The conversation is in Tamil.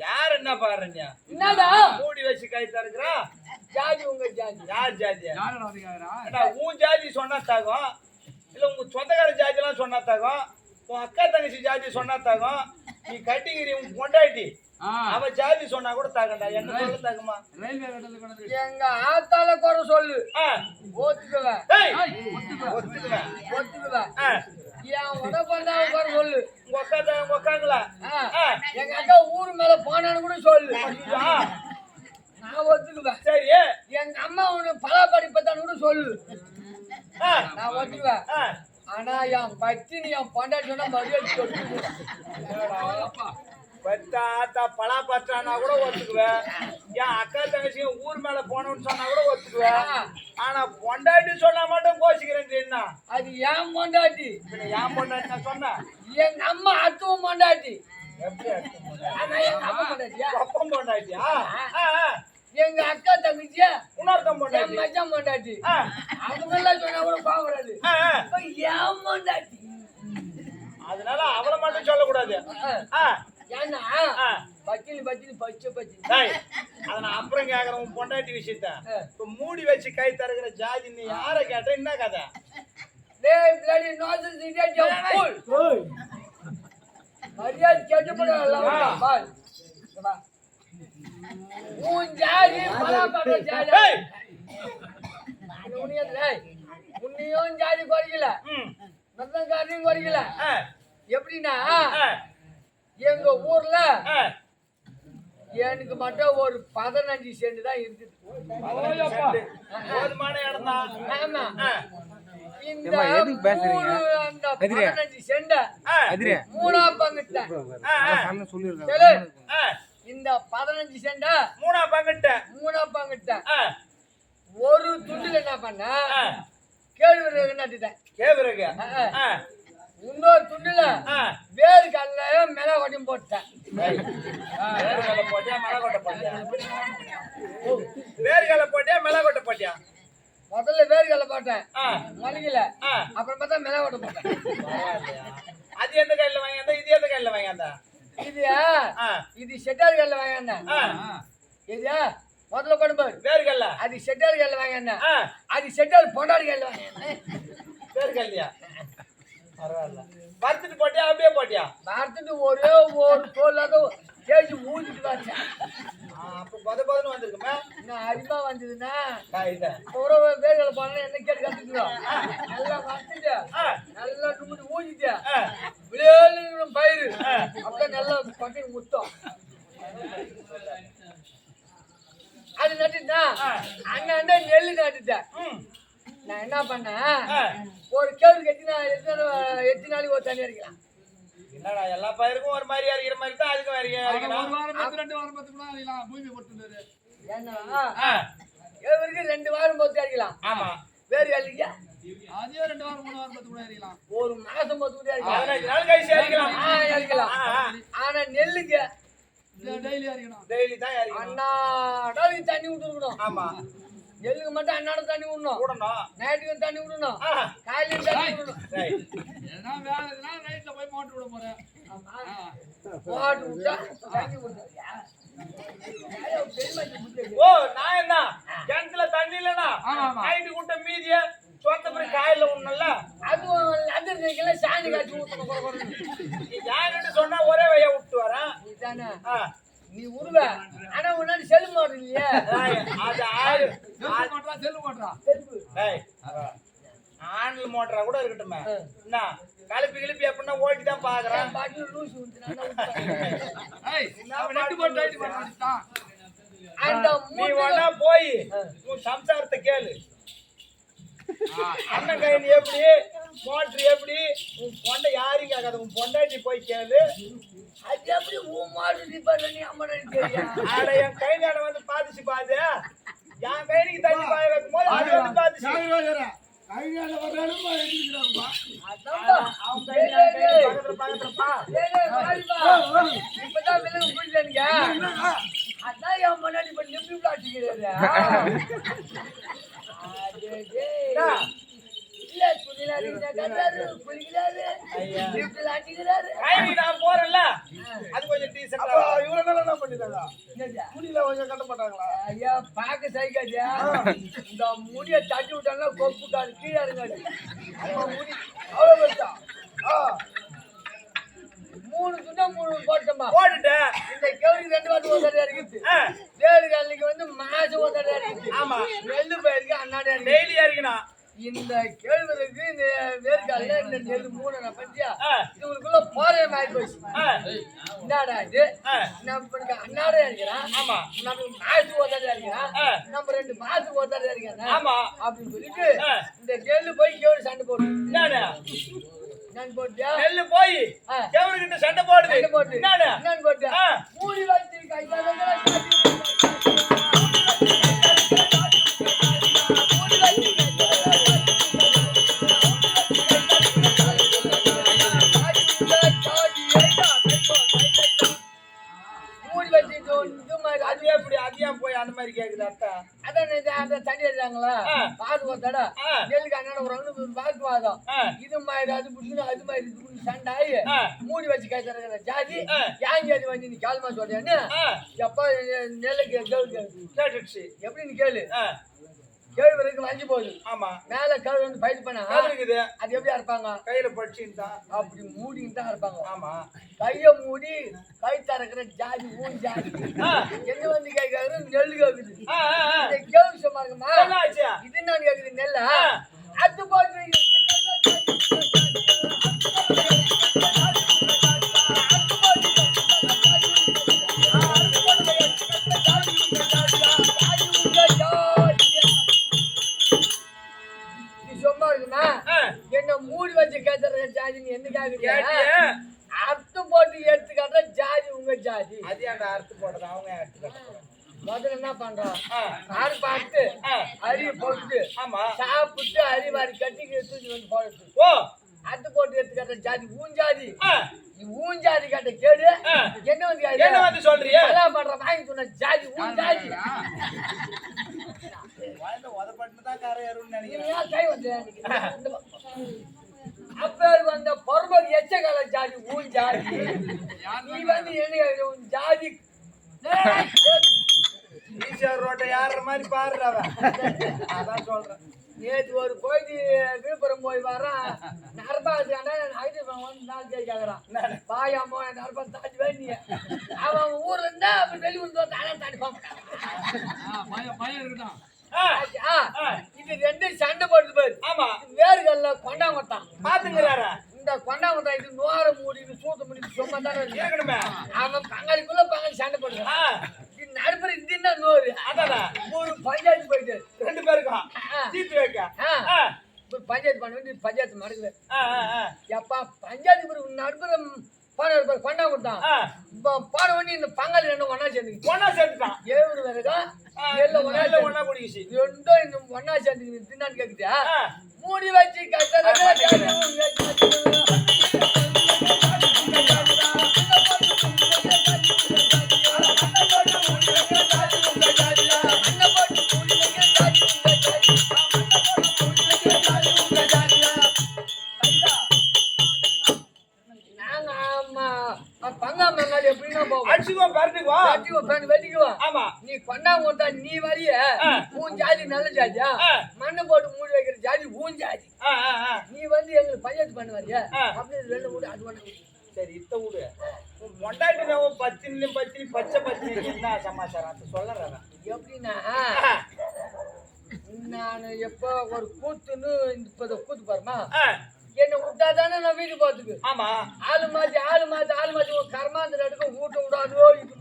யார் என்ன பாருங்க என்னடா மூடி வச்சு கை தருகிறா ஜாதி உங்க ஜாதி யார் ஜாதி உன் ஜாதி சொன்னா தாகும் இல்ல உங்க சொந்தக்கார ஜாதி எல்லாம் சொன்னா தாகும் உன் அக்கா தங்கச்சி ஜாதி சொன்னா தாகும் நீ கட்டிக்கிறீ உன் பொண்டாட்டி அவ ஜாதி சொன்னா கூட தாகண்டா என்ன சொல்ல தாகுமா எங்க ஆத்தால குறை சொல்லு ஒத்துக்குவேன் ஒத்துக்குவேன் என் உடம்பண்டாவ குறை சொல்லு உங்க அக்காங்களா எங்க அக்கா ஊரு மேல போனான்னு கூட சொல்லு நான் ஒத்துக்குவேன் சரி எங்க அம்மா உனக்கு பலாப்படி பத்தான்னு கூட சொல்லு நான் ஒத்துக்குவேன் ஆனா என் பத்தினி என் பொண்டாட்டி சொன்னா மரியாதை சொல்லு பலா பச்சானா கூட ஒத்துக்குவேன் என் அக்கா தங்கச்சி ஊர் மேல போனோம்னு சொன்னா கூட ஒத்துக்குவேன் ஆனா பொண்டாட்டி சொன்னா மட்டும் கோச்சிக்கிறேன் என்ன அது ஏன் பொண்டாட்டி ஏன் பொண்டாட்டி நான் சொன்னேன் எங்க அம்மா அத்துவும் பொண்டாட்டி எப்படி எங்க அம்மா பொண்டாட்டியா அப்பம் பொண்டாட்டியா எங்க அக்கா தங்கச்சியா இன்னொருத்தம் பொண்டாட்டி மச்சான் பொண்டாட்டி அது மாதிரிலாம் சொன்னா கூட பாக்குறாது ஏன் பொண்டாட்டி அதனால அவளை மட்டும் சொல்லக்கூடாது ஏன்னா பச்சினி பச்சினி பச்சை பச்சினி அத நான் அப்புறம் கேக்குறேன் உன் பொண்டாட்டி விஷயத்த இப்ப மூடி வச்சு கை தருகிற ஜாதி நீ யார கேட்ட என்ன கதை டேய் bloody nonsense idiot you full மரியாதை கேட்டு போடலாம் பால் வா உன் ஜாதி பலாப்பட ஜாதி உன்னையும் ஜாதி குறைக்கல மத்தக்காரையும் குறைக்கல எப்படின்னா எங்க ஊர்ல எனக்கு மட்டும் ஒரு 15 சென்ட் தான் இருக்குது. ஆமா இந்த அந்த 15 சென்ட் மூணா பங்கிட்டேன். இந்த 15 சென்ட் மூணா பங்கிட்டேன். ஒரு துண்டுல என்ன பண்ண கேழ்வரகு நட்டுட்டேன். இன்னொரு துண்டுல வேறு கல்ல மிளகா கொட்டையும் போட்டேன். வேர்கடலை போட்டியா மிளகொட்டை போட்டியா? முதல்ல வேர்கடலை போட்டேன், மளிகையில. அப்புறம் பார்த்தா மிளகொட்டை போட்டேன். அது எந்த கையில வாங்கியாந்தா? இது எந்த கையில வாங்கியாந்தா? இது செட்டார் கையில வாங்கியாந்தேன். இது முதல்ல கொண்டு போய் வேர்கடலை அது செட்டார் கையில வாங்கியாந்தேன். அது செட்டார் பொண்டாடி கையில வாங்கியாந்தேன். வேர்கடலையா? பரவாயில்ல. வறுத்துட்டு போட்டியா அப்படியே போட்டியா? வறுத்துட்டு ஒரே ஒரு தோலாக தேய்ச்சி ஊதிட்டு வச்சேன். அப்ப பதன்னு வந்திருக்குமே. நான் அரிமா வந்ததுன்னா ஒரு வேர்களை போனா என்ன கேட்டு கத்துக்கிறோம். நல்லா வறுத்துட்டு நல்லா தும்பிட்டு ஊதிட்டு விளையாடு பயிறு அப்படியே நல்லா பட்டி முத்தம் அது நட்டுட்டேன். அண்ணா நெல்லு நட்டுட்டேன். நான் என்ன பண்ணேன், ஒரு கேள்வி எத்தனை நாளைக்கு ஒரு தண்ணி அடிக்கலாம். என்னடா எல்லா பயிருக்கும் ஒரு மாதிரி அரிக்கிற மாதிரி தான் அதுக்கும் ஏன்னா 2 வாரம் பொறுத்து அடிக்கலாம். ஆமா வேறு அடிக்கா அதே 2 வாரம் 3 வாரம் பொறுத்து கூட அடிக்கலாம். ஒரு மாசம் பொறுத்து கூட அடிக்கலாம். 15 நாள் கழிச்சு அடிக்கலாம். ஆனா நெல்லுக்கு டெய்லி அடிக்கணும். டெய்லி தான் அடிக்கணும். அண்ணாடாலுக்கு தண்ணி விட்டுருக்கணும். ஆமா நெல்லுக்கு மட்டும் அண்ணாட தண்ணி விடணும். நைட்டுக்கு தண்ணி விடணும். காலையில தண்ணி விடணும். எதனா வேலை எதனா நைட்ல போய் மோட்டர் விட போறேன். மோட்டர் விட்டா தண்ணி விடுறியா? ஓ நான் என்ன கிணத்துல தண்ணி இல்லனா நைட்டு கூட்ட மீதிய சொந்த பிறகு காயில உண்ணல அது சாணி காய்ச்சி ஊத்தணும். நீ யாருன்னு சொன்னா ஒரே வையா விட்டு வரேன். நீதானே நீ உருவ. ஆனா உன்னாடி செல்லு மாட்டோம் இல்லையா? செல்லு மாட்டா ஆன்ல மோட்டரா கூட இருக்கட்டுமே. என்ன கலப்பி கிளப்பி அப்படின்னா ஓட்டி தான் பாக்குறேன். நீ வேணா போய் உன் சம்சாரத்தை கேளு. அண்ணன் கையில் எப்படி மோட்டர் எப்படி உன் பொண்டை யாரும் கேட்காது. உன் பொண்டாட்டி போய் கேளு. அது எப்படி உன் மாடு நீ அம்மன் என் கை நேரம் வந்து பாதிச்சு பாது. என் கைக்கு தண்ணி பாய வைக்கும் போது அது வந்து பாதிச்சு இப்பதான் விலங்கு புரியுது. அடிக்கிறாரு இல்ல துணியில அடிக்கிறாரு குளிக்கிறாரு லிப்ட்ல அடிக்கிறாரு நான் போறேன்ல அது கொஞ்சம் டீசென்ட் இவரெல்லாம் என்ன பண்ணிட்டாங்க முடியல கொஞ்சம் கட்ட மாட்டாங்களா ஐயா பாக்க சைக்காதியா இந்த முடிய தட்டி விட்டாங்கன்னா கொப்பு காடு கீழே இருக்காது முடி அவ்வளவு பெருசா மூணு துண்டா மூணு போட்டோமா போட்டுட்டேன் இந்த கேவலுக்கு 2 வாரம் ஒரு தடவை இருக்குது வேறு காலைக்கு வந்து மாசம் ஒரு தடவை இருக்குது ஆமா நெல்லு பயிருக்கு அண்ணாடே டெய்லி அடிக்கணும் இந்த கேழ்வரகு இந்த வேர்க்கால இந்த நெல் 3 நான் பத்தியா இதுக்குள்ள போறே மாதிரி போச்சு என்னடா இது நம்ம அண்ணாடே இருக்கிறான் ஆமா நம்ம மாசு ஓட்டாடே இருக்கிறான் நம்ம 2 மாசு ஓட்டாடே இருக்கிறான் ஆமா அப்படின்னு சொல்லிட்டு இந்த நெல்லு போய் கேவல் சண்டை போடும் என்னடா நான் போட்டியா நெல்லு போய் கேவர்கிட்ட சண்டை போடுது சண்டை போட்டு என்னடா நான் போட்டியா மூடி வச்சு கையால போய் அந்த மாதிரி கேக்குது அத்தா அதான் தண்ணி அடிச்சாங்களா பாத்து போத்தாடா நெல்லுக்கு அண்ணாட ஒரு பாத்து வாதம் இது மாதிரி அது புடிச்சு அது மாதிரி இது புடிச்சு சண்டை ஆகி மூடி வச்சு கை தர ஜாதி ஏன் ஜாதி வந்து நீ கால்மா சொல்றேன்னு எப்ப நெல்லுக்கு கேட்டுச்சு எப்படி நீ கேளு கேள்வி வரைக்கும் வஞ்சி போகுது ஆமா மேல கேள்வி வந்து ஃபைட் பண்ணா இருக்குது அது எப்படி இருப்பாங்க கையில படிச்சுன்னு தான் அப்படி மூடின்னு தான் இருப்பாங்க ஆமா கைய மூடி கை திறக்கிற ஜாதி ஊன் ஜாதி என்ன வந்து கேட்காரு நெல் கேக்குது இந்த கேள்வி சொன்னாங்கம்மா இது என்ன கேக்குது நெல்ல அது போட்டு என்ன மூடி வச்சு கேட்கற ஜாதி நீ என்ன கேக்குறீங்க அர்த்தம் போட்டு எடுத்துக்காட்ட ஜாதி உங்க ஜாதி அது ஏன்டா அறுத்து போடுறது அவங்க எடுத்துக்கிட்டு முதல்ல என்ன பண்றோம் காடு பார்த்து அரிய போட்டு ஆமா சாப்பிட்டு அரிவாரி கட்டி தூக்கி வந்து போடுறது ஓ அத்து போட்டு எடுத்துக்காட்ட ஜாதி ஊஞ்சாதி ஊஞ்சாதி கட்ட கேடு என்ன வந்து சொல்றியா எல்லாம் பண்ற வாங்கி சொன்ன ஜாதி ஊஞ்சாதி உதப்பட்டுதான் காரை ஏறும்னு நினைக்கிறேன் கை வந்து அப்பேர் வந்த பொறுமதி எச்சகால ஜாதி ஊன் ஜாதி நீ வந்து என்ன ஜாதி ஈஸ்வர் ரோட்டை யாருற மாதிரி பாடுறவ அதான் சொல்றேன் நேற்று ஒரு போயிட்டு விழுப்புரம் போய் வரான் நரபாசி வந்து நாள் கேட்கிறான் பாயாமோ நரபா தாண்டி வேண்டிய அவன் ஊர்ல இருந்தா அப்படி வெளியூர் தானே தாண்டி பயம் இருக்கட்டும் இது 2 சண்டை போடுது பாரு ஆமா வேறுகள்ல கொண்டாமத்தான் பாத்துக்கிறாரா இந்த கொண்டாமத்தான் இது நோர மூடி சூத்த மூடி சும்மா தானே இருக்கணுமே அவன் பங்காளிக்குள்ள பங்காளி சண்டை போடுறான் இது நடுப்புற இதுன்னா நோரு அதானே ஒரு பஞ்சாயத்து போயிட்டு 2 பேருக்கும் தீர்த்து வைக்க பஞ்சாயத்து பண்ண வேண்டிய பஞ்சாயத்து நடக்குது எப்பா பஞ்சாயத்து நடுப்புற கொண்டா கொடுத்தான் போன உடனே இந்த பங்காளி 2 ஒன்னா சேர்ந்துட்டான் 7 பேருக்கா ஒன்னா குடிச்சு 2 இன்னும் ஒன்னா சேர்ந்து தின்னான்னு கேக்குதா மூடி வச்சு நீ கொண்டாங்க நீ வரிய உன் ஜாதி நல்ல ஜாதியா மண்ணு போட்டு மூடி வைக்கிற ஜாதி ஊன் ஜாதி நீ வந்து எங்களுக்கு பஞ்சாயத்து பண்ண வரியா அப்படின்னு 2 வீடு அது ஒண்ணு சரி இத்த வீடு மொண்டாட்டி பத்தினி பச்சை பத்தினி என்ன சமாச்சாரம் அது சொல்லுறேன் எப்படின்னா நான் எப்போ ஒரு கூத்துன்னு இப்ப கூத்து பாருமா என்ன விட்டாதானே நான் வீட்டுக்கு போறதுக்கு ஆமா ஆளு மாத்தி கர்மாந்திர எடுக்க வீட்டை விடாதோ இது